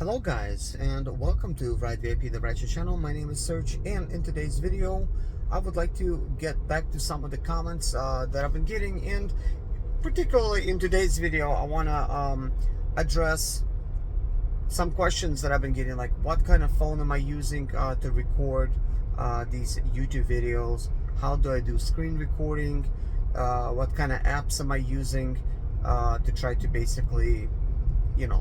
Hello guys, and welcome to Ride VIP the Ratchet channel. My name is Serge, and in today's video I would like to get back to some of the comments that I've been getting, and particularly in today's video I want to address some questions that I've been getting, like what kind of phone am I using to record these YouTube videos, how do I do screen recording, what kind of apps am I using to try to basically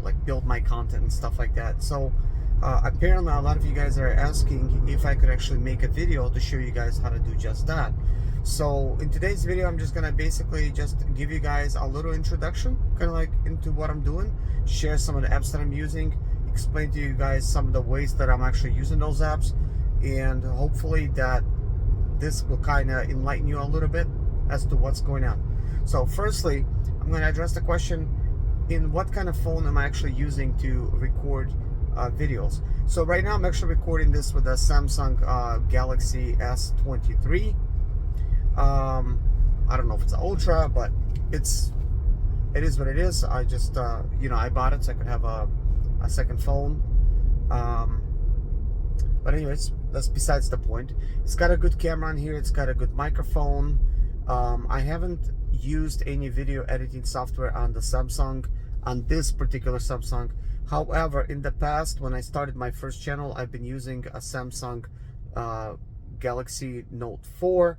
like build my content and stuff like that. So apparently a lot of you guys are asking if I could actually make a video to show you guys how to do just that. So in today's video I'm just gonna basically just give you guys a little introduction, kind of like into what I'm doing, share some of the apps that I'm using, explain to you guys some of the ways that I'm actually using those apps, and hopefully that this will kind of enlighten you a little bit as to what's going on. So firstly, I'm going to address the question, in what kind of phone am I actually using to record videos. So right now I'm actually recording this with a Samsung Galaxy S23. I don't know if it's an Ultra, but it is what it is. I just I bought it so I could have a second phone. But anyways, that's besides the point. It's got a good camera on here, it's got a good microphone. I haven't used any video editing software on the Samsung, on this particular Samsung. However, in the past, when I started my first channel, I've been using a Samsung Galaxy Note 4,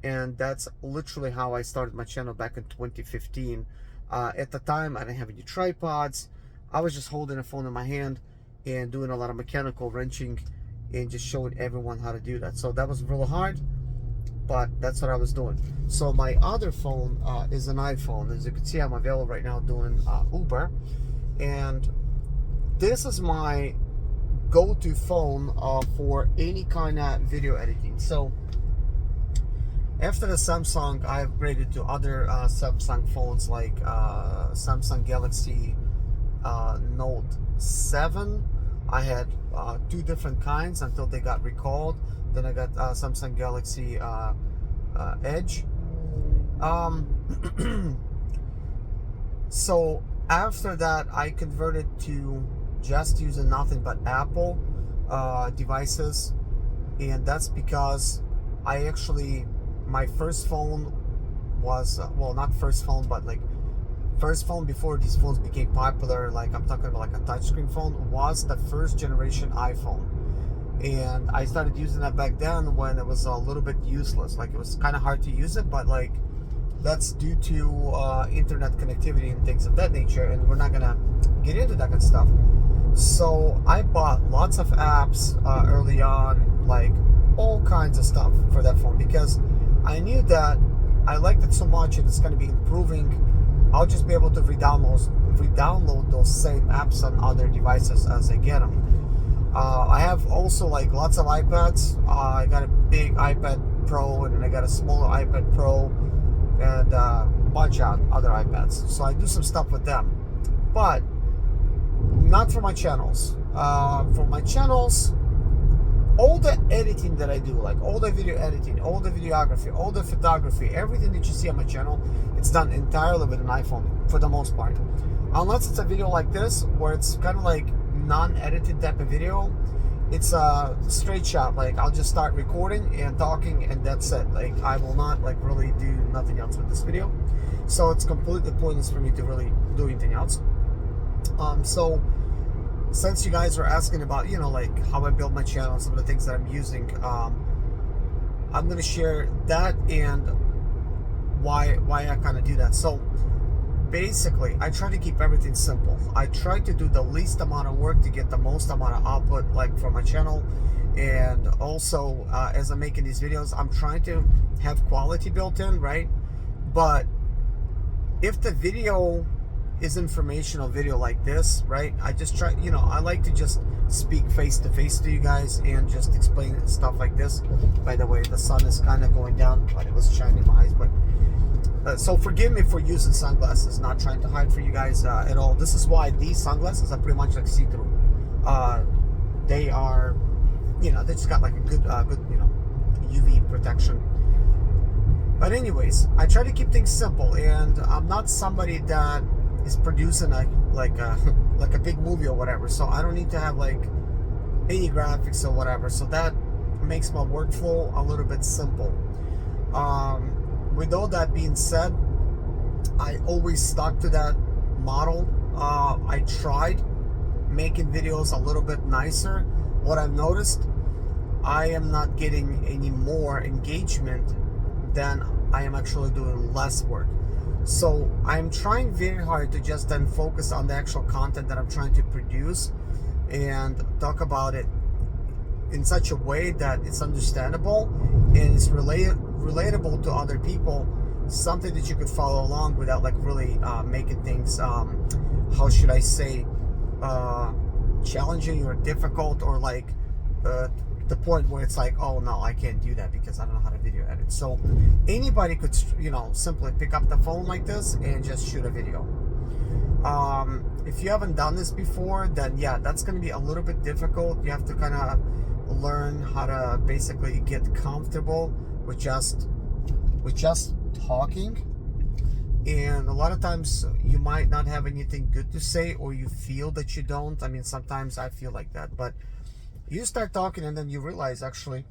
and that's literally how I started my channel back in 2015. At the time, I didn't have any tripods. I was just holding a phone in my hand and doing a lot of mechanical wrenching and just showing everyone how to do that. So that was really hard, but that's what I was doing. So my other phone is an iPhone. As you can see, I'm available right now doing Uber, and this is my go-to phone for any kind of video editing. So after the Samsung, I upgraded to other Samsung phones, like Samsung Galaxy Note 7. I had two different kinds until they got recalled. Then I got Samsung Galaxy Edge. So after that, I converted to just using nothing but Apple devices, and that's because my first phone was well, not first phone, but like first phone before these phones became popular, like I'm talking about like a touchscreen phone, was the first generation iPhone. And I started using that back then when it was a little bit useless. Like, it was kind of hard to use it, but like that's due to internet connectivity and things of that nature, and we're not gonna get into that kind of stuff. So I bought lots of apps early on, like all kinds of stuff for that phone, because I knew that I liked it so much and it's going to be improving. I'll just be able to re-download those same apps on other devices as I get them. I have also like lots of iPads. I got a big iPad Pro, and then I got a smaller iPad Pro, and a bunch of other iPads. So I do some stuff with them, but not for my channels. For my channels, all the editing that I do, like all the video editing, all the videography, all the photography, everything that you see on my channel, it's done entirely with an iPhone for the most part. Unless it's a video like this, where it's kind of like non-edited type of video, it's a straight shot. Like, I'll just start recording and talking, and that's it. Like, I will not like really do nothing else with this video. So it's completely pointless for me to really do anything else. So since you guys are asking about, like how I build my channel and some of the things that I'm using, I'm going to share that and why I kind of do that. So basically, I try to keep everything simple. I try to do the least amount of work to get the most amount of output, like from my channel. And also, as I'm making these videos, I'm trying to have quality built in, right? But if the video is informational video like this, right, I just try, I like to just speak face to face to you guys and just explain stuff like this. By the way, the sun is kind of going down, but it was shining in my eyes. But so forgive me for using sunglasses, not trying to hide for you guys at all. This is why these sunglasses are pretty much like see-through. They are, they just got like a good UV protection. But anyways, I try to keep things simple, and I'm not somebody that is producing a like a like a big movie or whatever. So I don't need to have like any graphics or whatever. So that makes my workflow a little bit simple. With all that being said, I always stuck to that model. I tried making videos a little bit nicer. What I've noticed, I am not getting any more engagement than I am actually doing less work. So I'm trying very hard to just then focus on the actual content that I'm trying to produce and talk about it in such a way that it's understandable and it's relatable to other people, something that you could follow along without like really making things how should I say challenging or difficult, or like the point where it's like, oh no, I can't do that because I don't know how to video edit. So anybody could, you know, simply pick up the phone like this and just shoot a video. If you haven't done this before, then yeah, that's going to be a little bit difficult. You have to kind of learn how to basically get comfortable with just talking. And a lot of times you might not have anything good to say, or you feel that you don't. I mean, sometimes I feel like that, but you start talking and then you realize actually,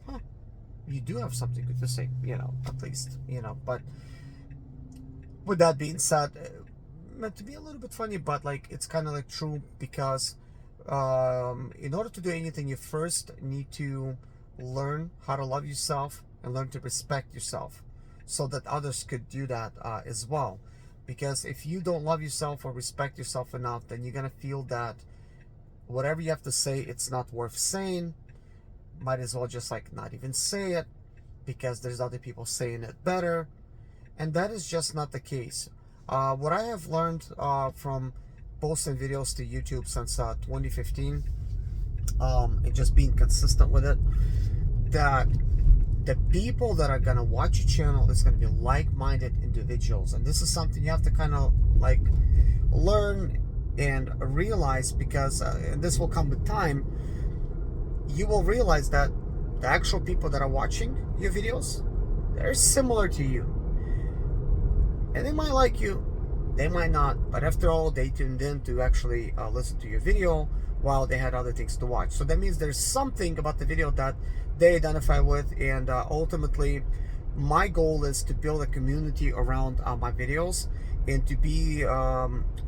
you do have something good to say, you know, at least, you know. But with that being said, meant to be a little bit funny, but like it's kind of like true, because in order to do anything, you first need to learn how to love yourself and learn to respect yourself, so that others could do that as well. Because if you don't love yourself or respect yourself enough, then you're gonna feel that whatever you have to say, it's not worth saying. Might as well just like not even say it, because there's other people saying it better. And that is just not the case. What I have learned from posting videos to YouTube since 2015, and just being consistent with it, that the people that are gonna watch your channel is gonna be like-minded individuals. And this is something you have to kind of like learn and realize, because and this will come with time. You will realize that the actual people that are watching your videos, they're similar to you, and they might like you, they might not, but after all, they tuned in to actually listen to your video while they had other things to watch. So that means there's something about the video that they identify with. And ultimately, my goal is to build a community around my videos, and to be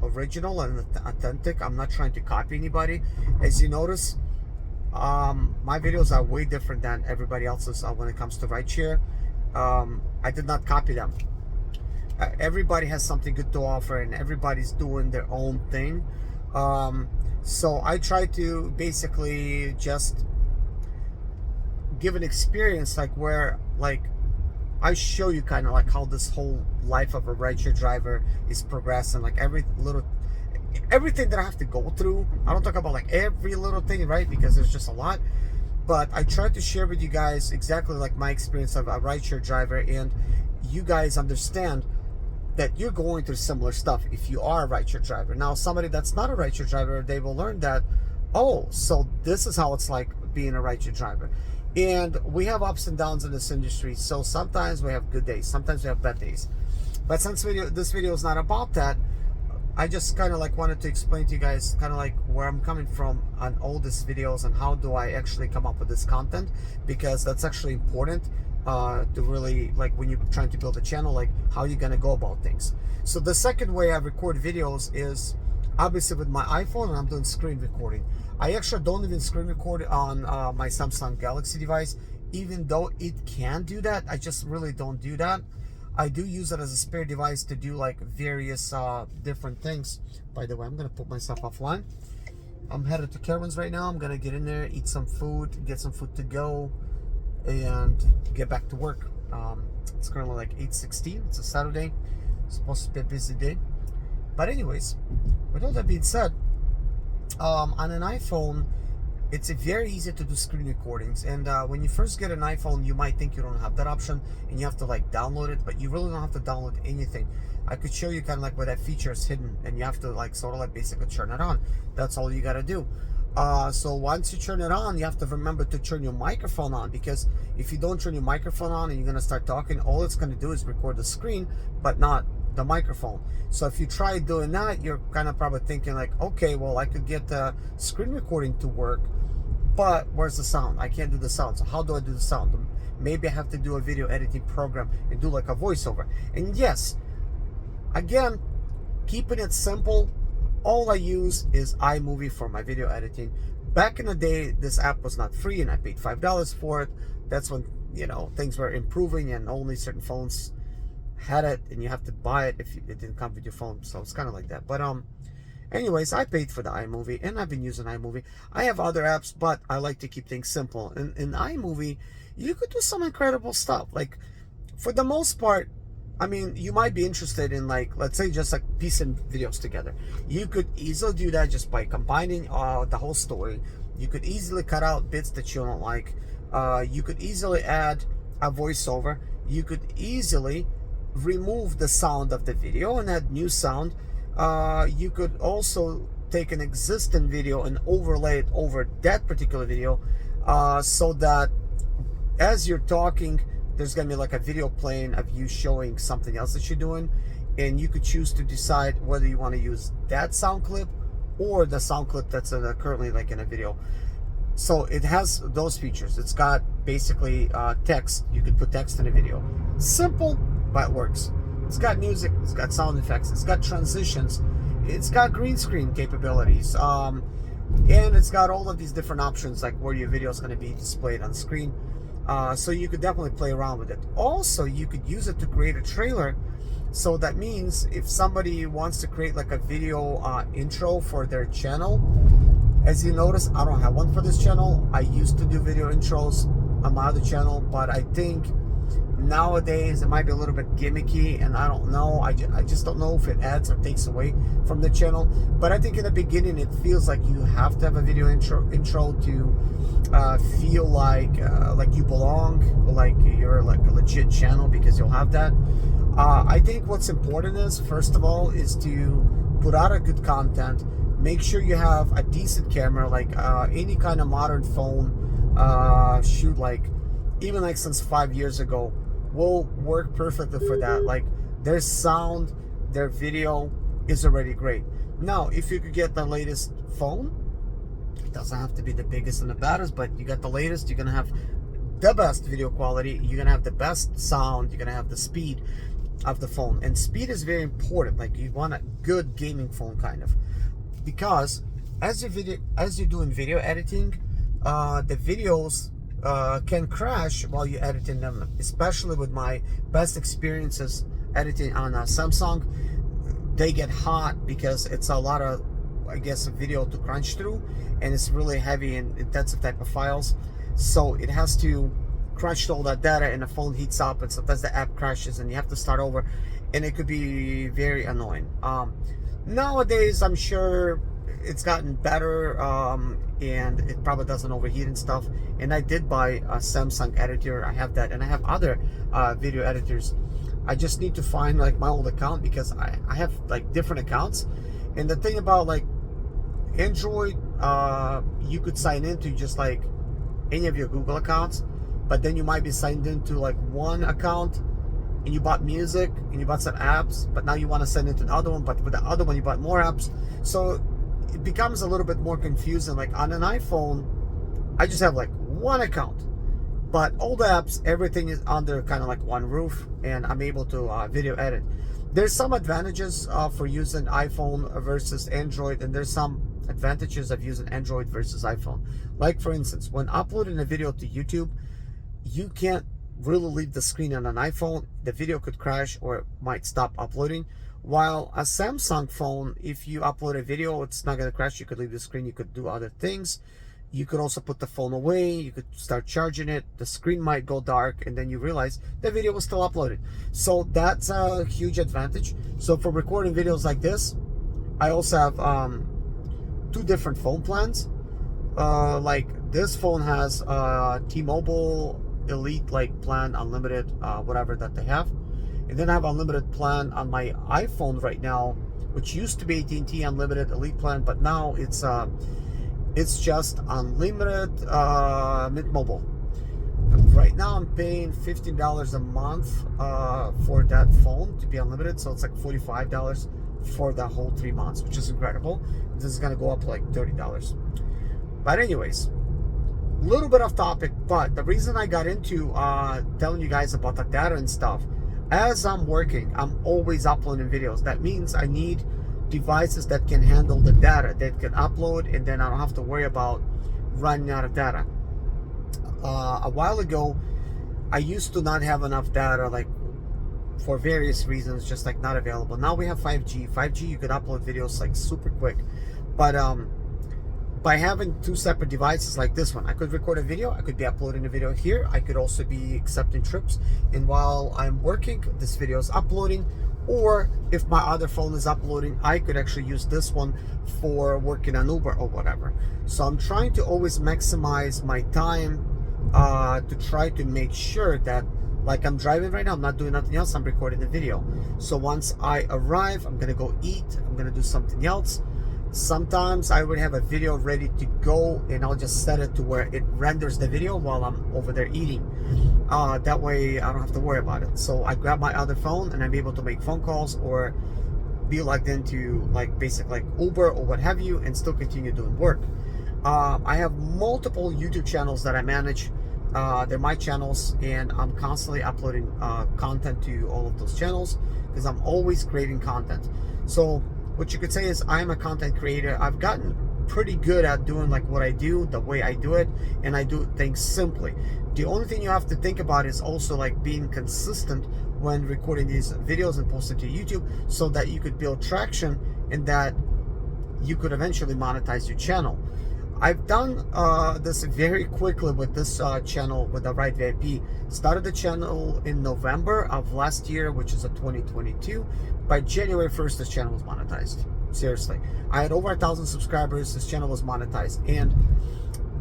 original and authentic. I'm not trying to copy anybody. As you notice, my videos are way different than everybody else's when it comes to rideshare. I did not copy them. Everybody has something good to offer, and everybody's doing their own thing. So I try to basically just give an experience like where like I show you kind of like how this whole life of a rideshare driver is progressing, like everything that I have to go through. I don't talk about like every little thing, right? Because there's just a lot. But I try to share with you guys exactly like my experience of a rideshare driver, and you guys understand that you're going through similar stuff if you are a rideshare driver. Now, somebody that's not a rideshare driver, they will learn that, oh, so this is how it's like being a rideshare driver. And we have ups and downs in this industry. So sometimes we have good days, sometimes we have bad days. But since this video is not about that, I just kind of like wanted to explain to you guys kind of like where I'm coming from on all these videos, and how do I actually come up with this content, because that's actually important to really, like when you're trying to build a channel, like how you're gonna go about things. So the second way I record videos is obviously with my iPhone, and I'm doing screen recording. I actually don't even screen record on my Samsung Galaxy device, even though it can do that. I just really don't do that. I do use it as a spare device to do like various different things. By the way, I'm gonna put myself offline. I'm headed to Karen's right now. I'm gonna get in there, eat some food, get some food to go, and get back to work. It's currently like 8:16. It's a Saturday. It's supposed to be a busy day. But anyways, with all that being said, on an iPhone, it's very easy to do screen recordings. And when you first get an iPhone, you might think you don't have that option and you have to like download it, but you really don't have to download anything. I could show you kind of like where that feature is hidden, and you have to like sort of like basically turn it on. That's all you got to do. So once you turn it on, you have to remember to turn your microphone on, because if you don't turn your microphone on and you're going to start talking, all it's going to do is record the screen, but not the microphone. So if you try doing that, you're kind of probably thinking like, okay, well, I could get the screen recording to work, but where's the sound? I can't do the sound. So how do I do the sound? Maybe I have to do a video editing program and do like a voiceover. And yes, again, keeping it simple, all I use is iMovie for my video editing. Back in the day, this app was not free and I paid $5 for it. That's when, you know, things were improving and only certain phones had it, and you have to buy it if it didn't come with your phone. So it's kind of like that. But anyways, I paid for the iMovie and I've been using iMovie. I have other apps, but I like to keep things simple. In iMovie, you could do some incredible stuff. Like, for the most part, I mean, you might be interested in, like, let's say just like piecing videos together. You could easily do that just by combining the whole story. You could easily cut out bits that you don't like. You could easily add a voiceover. You could easily remove the sound of the video and add new sound. You could also take an existing video and overlay it over that particular video, so that as you're talking, there's gonna be like a video playing of you showing something else that you're doing, and you could choose to decide whether you want to use that sound clip or the sound clip that's currently like in a video. So it has those features. It's got basically text. You could put text in a video. Simple, but it works. It's got music, it's got sound effects, it's got transitions, it's got green screen capabilities, and it's got all of these different options, like where your video is going to be displayed on screen. So you could definitely play around with it. Also, you could use it to create a trailer. So that means if somebody wants to create like a video intro for their channel, as you notice, I don't have one for this channel. I used to do video intros on my other channel, but I think nowadays it might be a little bit gimmicky, and I don't know. I just don't know if it adds or takes away from the channel. But I think in the beginning it feels like you have to have a video intro to feel like you belong, like you're like a legit channel, because you'll have that. I think what's important is, first of all, is to put out a good content. Make sure you have a decent camera, like any kind of modern phone. Shoot, like even like since 5 years ago, will work perfectly for that. Like, their sound, their video is already great. Now, if you could get the latest phone, it doesn't have to be the biggest and the baddest, but you got the latest, you're gonna have the best video quality, you're gonna have the best sound, you're gonna have the speed of the phone. And speed is very important. Like, you want a good gaming phone, kind of, because as you're doing video editing, the videos can crash while you're editing them. Especially with my best experiences editing on a Samsung, they get hot because it's a lot of, I guess, video to crunch through, and it's really heavy and intensive type of files. So it has to crunch all that data, and the phone heats up, and sometimes the app crashes and you have to start over, and it could be very annoying. Nowadays, I'm sure it's gotten better, and it probably doesn't overheat and stuff. And I did buy a Samsung editor. I have that, and I have other video editors. I just need to find like my old account, because I have like different accounts. And the thing about like Android, you could sign into just like any of your Google accounts, but then you might be signed into like one account, and you bought music and you bought some apps, but now you want to send it to the other one, but with the other one you bought more apps. So it becomes a little bit more confusing. Like on an iPhone, I just have like one account, but all the apps, everything is under kind of like one roof, and I'm able to video edit. There's some advantages for using iPhone versus Android, and there's some advantages of using Android versus iPhone. Like, for instance, when uploading a video to YouTube, you can't really leave the screen on an iPhone. The video could crash or it might stop uploading. While a Samsung phone, if you upload a video, it's not going to crash. You could leave the screen, you could do other things. You could also put the phone away, you could start charging it, the screen might go dark, and then you realize the video was still uploaded. So that's a huge advantage. So for recording videos like this, I also have two different phone plans. Like this phone has T-Mobile Elite like plan, unlimited, whatever that they have. And then I have unlimited plan on my iPhone right now, which used to be AT&T Unlimited Elite plan, but now it's just unlimited Mint Mobile. Right now I'm paying $15 a month for that phone to be unlimited, so it's like $45 for the whole 3 months, which is incredible. This is gonna go up to like $30. But anyways, a little bit off topic, but the reason I got into telling you guys about the data and stuff, as I'm working, I'm always uploading videos. That means I need devices that can handle the data, that can upload, and then I don't have to worry about running out of data. A while ago, I used to not have enough data, like for various reasons, just like not available. Now we have 5G. 5G, you could upload videos like super quick, but by having two separate devices like this one, I could record a video, I could be uploading a video here, I could also be accepting trips, and while I'm working, this video is uploading. Or if my other phone is uploading, I could actually use this one for working on Uber or whatever. So I'm trying to always maximize my time to try to make sure that, like I'm driving right now, I'm not doing nothing else, I'm recording the video. So once I arrive, I'm gonna go eat, I'm gonna do something else. Sometimes I would have a video ready to go and I'll just set it to where it renders the video while I'm over there eating. That way I don't have to worry about it. So I grab my other phone and I'm able to make phone calls or be logged into like basically like Uber or what have you and still continue doing work. I have multiple YouTube channels that I manage. They're my channels and I'm constantly uploading content to all of those channels because I'm always creating content. So what you could say is I'm a content creator. I've gotten pretty good at doing like what I do, the way I do it, and I do things simply. The only thing you have to think about is also like being consistent when recording these videos and posting to YouTube so that you could build traction and that you could eventually monetize your channel. I've done this very quickly with this channel with the Right VIP. Started the channel in November of last year, which is a 2022. By January 1st, this channel was monetized. Seriously. I had over 1,000 subscribers. This channel was monetized. And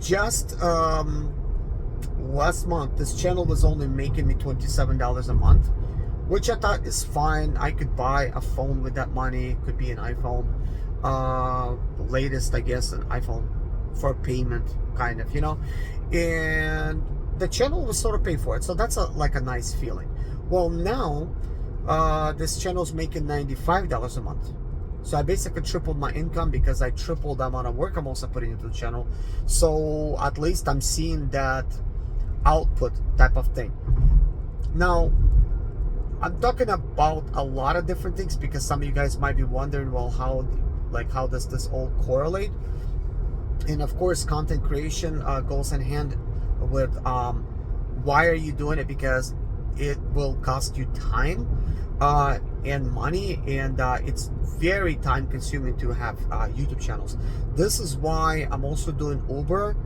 just last month, this channel was only making me $27 a month, which I thought is fine. I could buy a phone with that money. Could be an iPhone. Latest, I guess, an iPhone for payment, kind of, you know. And the channel was sort of paid for it. So that's like a nice feeling. Well, now this channel's making $95 a month. So I basically tripled my income because I tripled the amount of work I'm also putting into the channel. So at least I'm seeing that output type of thing. Now, I'm talking about a lot of different things because some of you guys might be wondering, well, how does this all correlate? And of course, content creation goes in hand with why are you doing it? Because it will cost you time and money, and it's very time consuming to have YouTube channels. This is why I'm also doing Uber,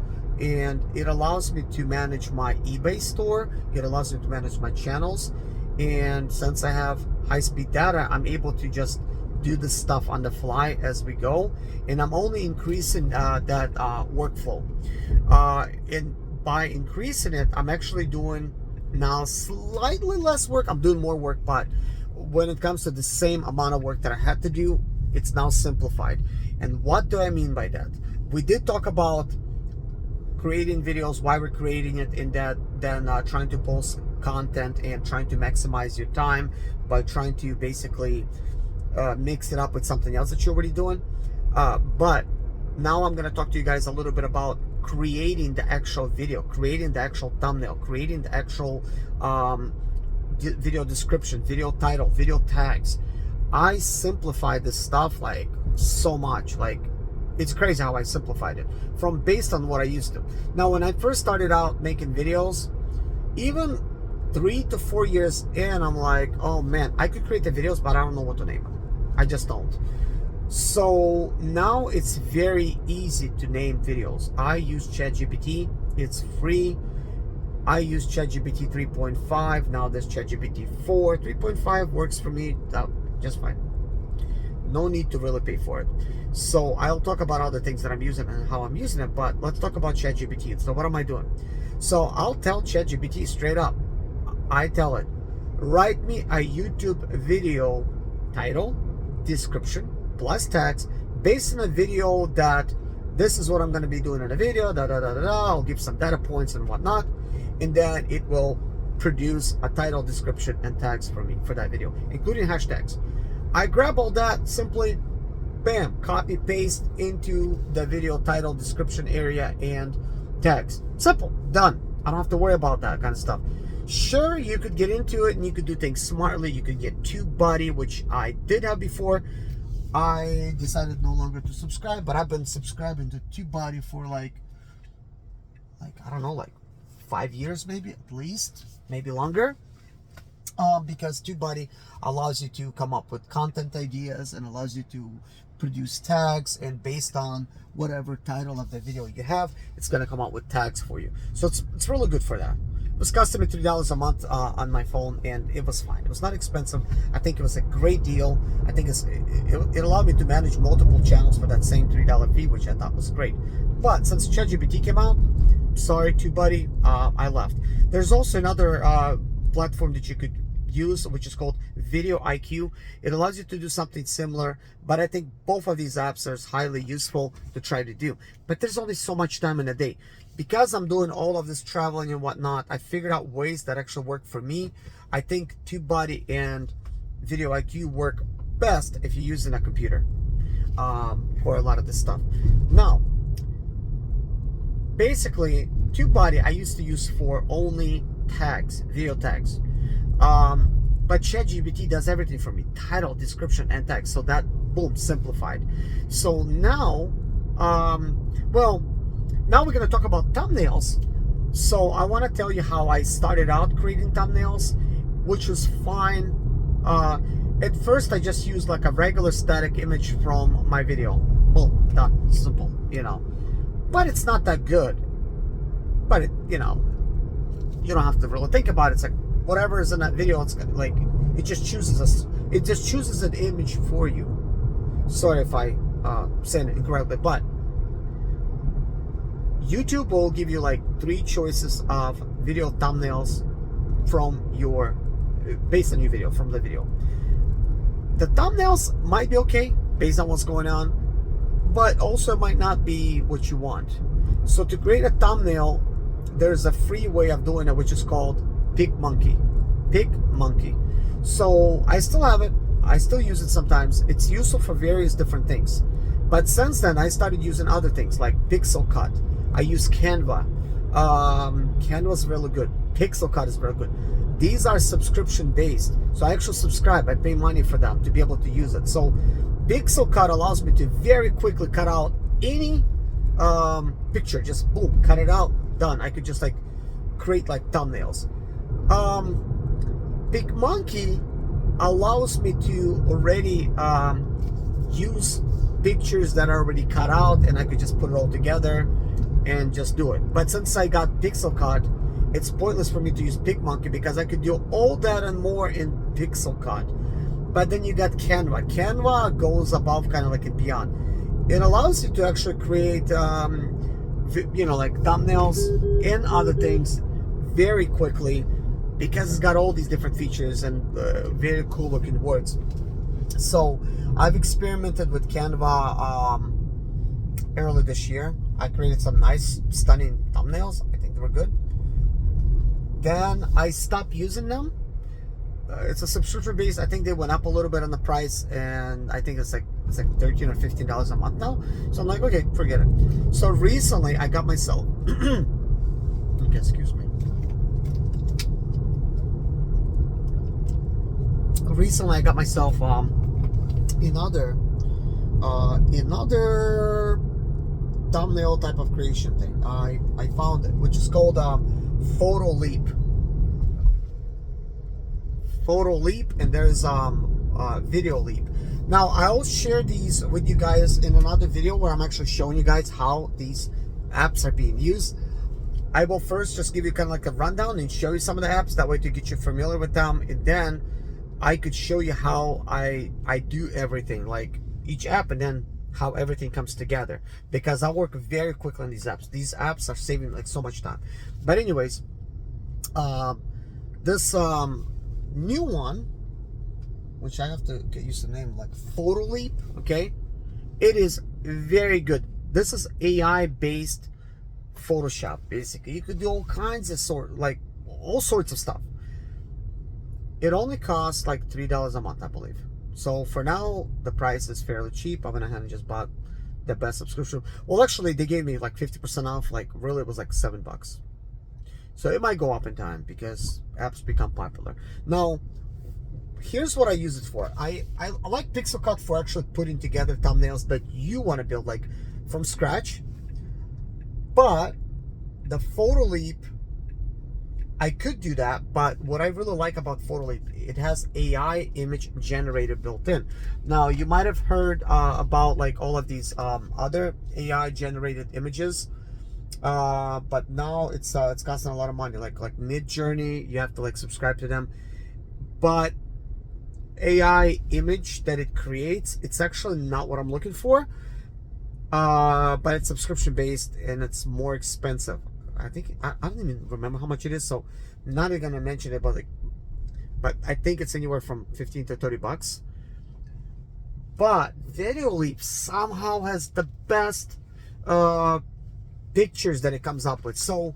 and it allows me to manage my eBay store. It allows me to manage my channels, and since I have high-speed data, I'm able to just do this stuff on the fly as we go, and I'm only increasing that workflow. And by increasing it, I'm actually doing now slightly less work. I'm doing more work, but when it comes to the same amount of work that I had to do, it's now simplified. And what do I mean by that? We did talk about creating videos, why we're creating it, in that then trying to post content and trying to maximize your time by trying to basically mix it up with something else that you're already doing. But now I'm going to talk to you guys a little bit about creating the actual video, creating the actual thumbnail, creating the actual video description, video title, video tags. I simplified this stuff like so much. Like, it's crazy how I simplified it from based on what I used to. Now, when I first started out making videos, even 3 to 4 years in, I'm like, oh man, I could create the videos, but I don't know what to name them. I just don't. So now it's very easy to name videos. I use ChatGPT. It's free. I use ChatGPT 3.5. Now there's ChatGPT 4. 3.5 works for me just fine. No need to really pay for it. So I'll talk about other things that I'm using and how I'm using it, but let's talk about ChatGPT. So what am I doing? So I'll tell ChatGPT straight up. I tell it, write me a YouTube video title, description, plus tags based on a video that this is what I'm going to be doing in a video, I'll give some data points and whatnot, and then it will produce a title, description, and tags for me for that video, including hashtags. I grab all that, simply bam, copy paste into the video title, description area, and tags. Simple, done. I don't have to worry about that kind of stuff. Sure, you could get into it and you could do things smartly. You could get TubeBuddy, which I did have before. I decided no longer to subscribe, but I've been subscribing to TubeBuddy for like I don't know, like 5 years maybe, at least, maybe longer. Because TubeBuddy allows you to come up with content ideas and allows you to produce tags, and based on whatever title of the video you have, it's going to come out with tags for you. So it's really good for that. It was costing me $3 a month on my phone, and it was fine. It was not expensive. I think it was a great deal. I think it allowed me to manage multiple channels for that same $3 fee, which I thought was great. But since ChatGPT came out, sorry, TubeBuddy, I left. There's also another platform that you could use, which is called Video IQ. It allows you to do something similar, but I think both of these apps are highly useful to try to do. But there's only so much time in a day. Because I'm doing all of this traveling and whatnot, I figured out ways that actually work for me. I think TubeBuddy and Video IQ work best if you're using a computer for a lot of this stuff. Now, basically, TubeBuddy I used to use for only tags, video tags. But ChatGPT does everything for me: title, description, and tags. So that, boom, simplified. So now, now we're going to talk about thumbnails. So I want to tell you how I started out creating thumbnails, which was fine. At first, I just used like a regular static image from my video. Boom, done, simple, you know. But it's not that good. But it, you know, you don't have to really think about it. It's like whatever is in that video, it's like it just chooses an image for you. Sorry if I said it incorrectly, but YouTube will give you like 3 choices of video thumbnails from your, based on your video, from the video. The thumbnails might be okay based on what's going on, but also might not be what you want. So to create a thumbnail, there's a free way of doing it, which is called PicMonkey. PicMonkey. So I still have it. I still use it sometimes. It's useful for various different things. But since then, I started using other things like PixelCut. I use Canva. Canva is really good. PixelCut is very good. These are subscription based. So I actually subscribe. I pay money for them to be able to use it. So PixelCut allows me to very quickly cut out any picture. Just boom, cut it out, done. I could just like create like thumbnails. PicMonkey allows me to already use pictures that are already cut out, and I could just put it all together and just do it. But since I got PixelCut, it's pointless for me to use PicMonkey because I could do all that and more in PixelCut. But then you got Canva. Canva goes above, kind of like and beyond. It allows you to actually create, you know, like thumbnails and other things very quickly because it's got all these different features and very cool looking words. So I've experimented with Canva early this year. I created some nice, stunning thumbnails. I think they were good. Then I stopped using them. It's a subscription base. I think they went up a little bit on the price, and I think it's like $13 or $15 a month now. So I'm like, okay, forget it. So recently I got myself okay, excuse me. Recently I got myself another thumbnail type of creation thing. I found it, which is called Photo Leap, and there's Video Leap. Now I'll share these with you guys in another video where I'm actually showing you guys how these apps are being used. I will first just give you kind of like a rundown and show you some of the apps, that way to get you familiar with them, and then I could show you how I do everything, like each app, and then how everything comes together, because I work very quickly on these apps. These apps are saving like so much time. But anyways, this new one, which I have to get used to the name, like Photo Leap, okay? It is very good. This is AI based Photoshop. Basically, you could do all kinds of all sorts of stuff. It only costs like $3 a month, I believe. So for now, the price is fairly cheap. I went ahead and just bought the best subscription. Well, actually, they gave me like 50% off. Like really, it was like $7. So it might go up in time because apps become popular. Now, here's what I use it for. I like Pixel Cut for actually putting together thumbnails that you want to build like from scratch. But the Photoleap, I could do that, but what I really like about Photoleap, it has AI image generator built in. Now, you might have heard about like all of these other AI generated images, but now it's costing a lot of money. Like Midjourney, you have to like subscribe to them. But AI image that it creates, it's actually not what I'm looking for. But it's subscription based and it's more expensive. I think I don't even remember how much it is, so I'm not even gonna mention it, but I think it's anywhere from 15 to 30 bucks. But Videoleap somehow has the best pictures that it comes up with. So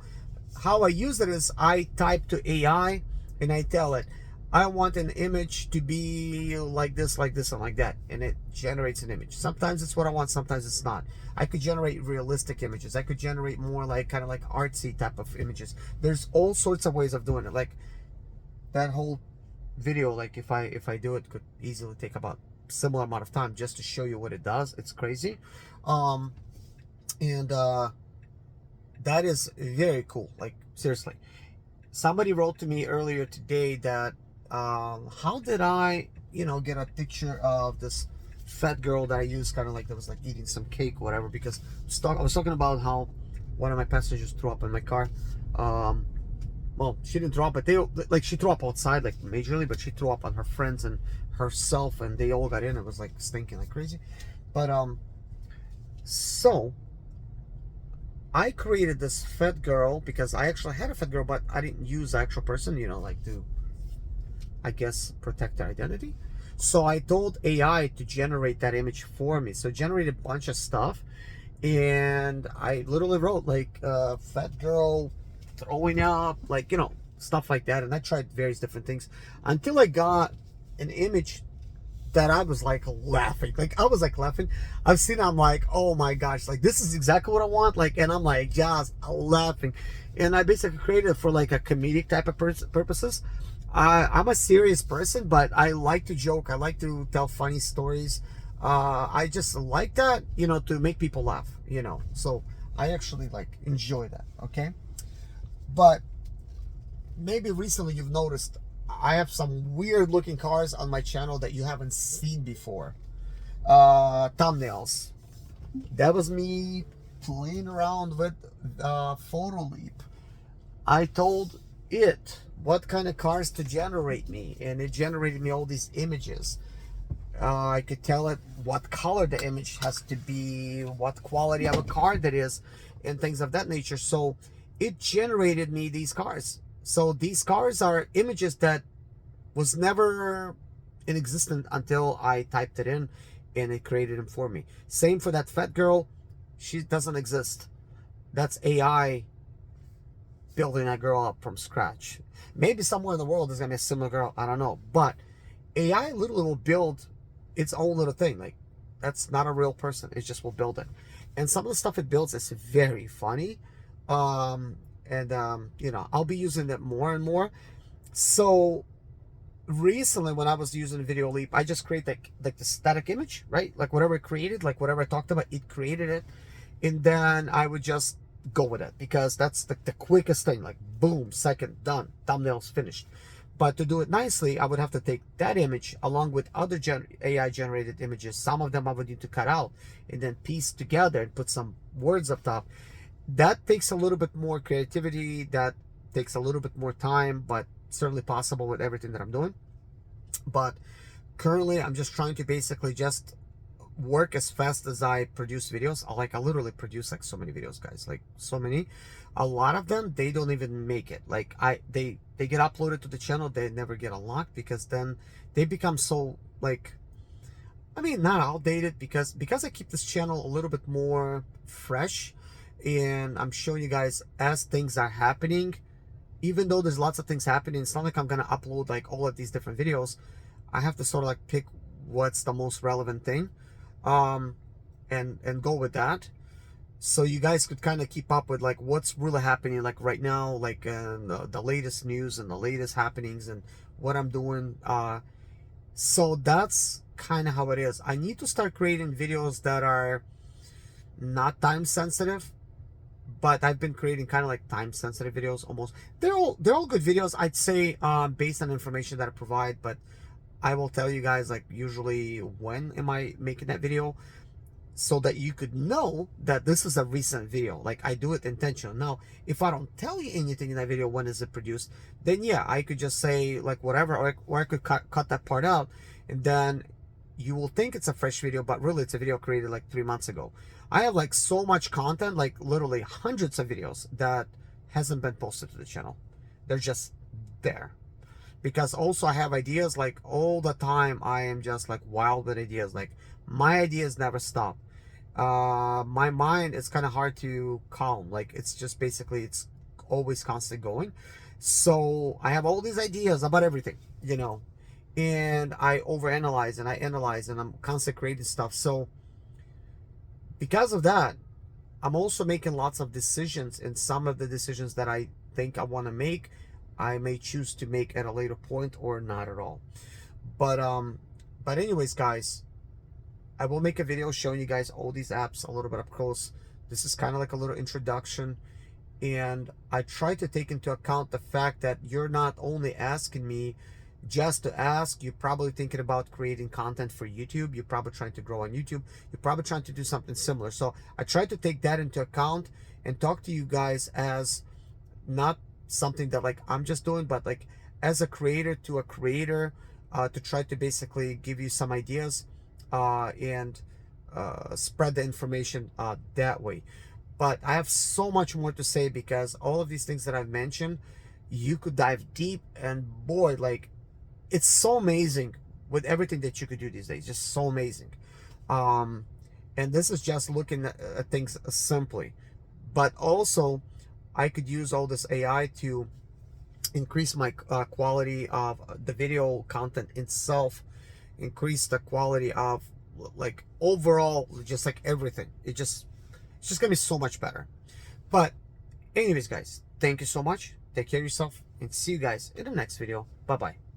how I use it is I type to AI and I tell it I want an image to be like this, and like that, and it generates an image. Sometimes it's what I want, sometimes it's not. I could generate realistic images. I could generate more like kind of like artsy type of images. There's all sorts of ways of doing it. Like that whole video, like if I do it, could easily take about similar amount of time just to show you what it does. It's crazy. And that is very cool. Like seriously, somebody wrote to me earlier today that how did I get a picture of this fat girl that I used, kind of like that was like eating some cake, whatever, because I was talking about how one of my passengers threw up in my car. Well, she didn't throw up, but she threw up outside, like majorly, but she threw up on her friends and herself, and they all got in. It was like stinking like crazy. But so I created this fat girl because I actually had a fat girl, but I didn't use the actual person, like to, I guess, protect their identity. So I told AI to generate that image for me. So it generated a bunch of stuff, and I literally wrote like fat girl throwing up, like stuff like that. And I tried various different things until I got an image that I was like laughing. I've seen it, I'm like, oh my gosh, like this is exactly what I want. And I'm like just laughing. And I basically created it for like a comedic type of purposes. I'm a serious person, but I like to joke. I like to tell funny stories. I just like that, to make people laugh, So I actually enjoy that, okay? But maybe recently you've noticed I have some weird looking cars on my channel that you haven't seen before. Thumbnails. That was me playing around with Photoleap. I told it what kind of cars to generate me, and it generated me all these images. I could tell it what color the image has to be, what quality of a car that is, and things of that nature. So it generated me these cars. So these cars are images that was never in existence until I typed it in, and it created them for me. Same for that fat girl. She doesn't exist. That's AI building that girl up from scratch. Maybe somewhere in the world there's gonna be a similar girl, I don't know. But AI literally will build its own little thing. Like, that's not a real person. It just will build it. And some of the stuff it builds is very funny. I'll be using it more and more. So recently when I was using Videoleap, I just create like the static image, right? Like whatever it created, like whatever I talked about, it created it. And then I would just go with it because that's the quickest thing. Like boom, second, done, thumbnails finished. But to do it nicely, I would have to take that image along with other AI generated images. Some of them I would need to cut out and then piece together and put some words up top. That takes a little bit more creativity. That takes a little bit more time, but certainly possible with everything that I'm doing. But currently I'm just trying to basically just work as fast as I produce videos. I literally produce like so many videos, guys, like so many. A lot of them, they don't even make it. Like they get uploaded to the channel, they never get unlocked because then they become so not outdated, because I keep this channel a little bit more fresh. and I'm showing you guys as things are happening. Even though there's lots of things happening, it's not like I'm gonna upload like all of these different videos. I have to sort of like pick what's the most relevant thing, um, and go with that. So you guys could kind of keep up with like what's really happening like right now, like the latest news and the latest happenings and what I'm doing. So that's kind of how it is. I need to start creating videos that are not time sensitive, but I've been creating kind of like time sensitive videos almost. They're all good videos, I'd say, based on information that I provide, but I will tell you guys like usually when am I making that video, so that you could know that this is a recent video. Like I do it intentional. Now, if I don't tell you anything in that video when is it produced, then yeah, I could just say like whatever, or I could cut that part out, and then you will think it's a fresh video, but really it's a video created like 3 months ago. I have like so much content, like literally hundreds of videos that hasn't been posted to the channel. They're just there. Because also I have ideas like all the time. I am just like wild with ideas. Like my ideas never stop. My mind is kind of hard to calm. Like it's just basically, it's always constantly going. So I have all these ideas about everything, you know, and I overanalyze and I analyze and I'm constantly creating stuff. So because of that, I'm also making lots of decisions, and some of the decisions that I think I want to make, I may choose to make at a later point or not at all. But anyways, guys, I will make a video showing you guys all these apps a little bit up close. This is kind of like a little introduction, and I try to take into account the fact that you're not only asking me just to ask, you're probably thinking about creating content for YouTube. You're probably trying to grow on YouTube. You're probably trying to do something similar. So I try to take that into account and talk to you guys as not something that like I'm just doing, but like as a creator to a creator, to try to basically give you some ideas, and spread the information that way. But I have so much more to say, because all of these things that I've mentioned, you could dive deep, and boy, like it's so amazing with everything that you could do these days. Just so amazing. And this is just looking at things simply, but also I could use all this AI to increase my quality of the video content itself, increase the quality of like overall, just like everything. It's just gonna be so much better. But anyways, guys, thank you so much. Take care of yourself, and see you guys in the next video. Bye bye.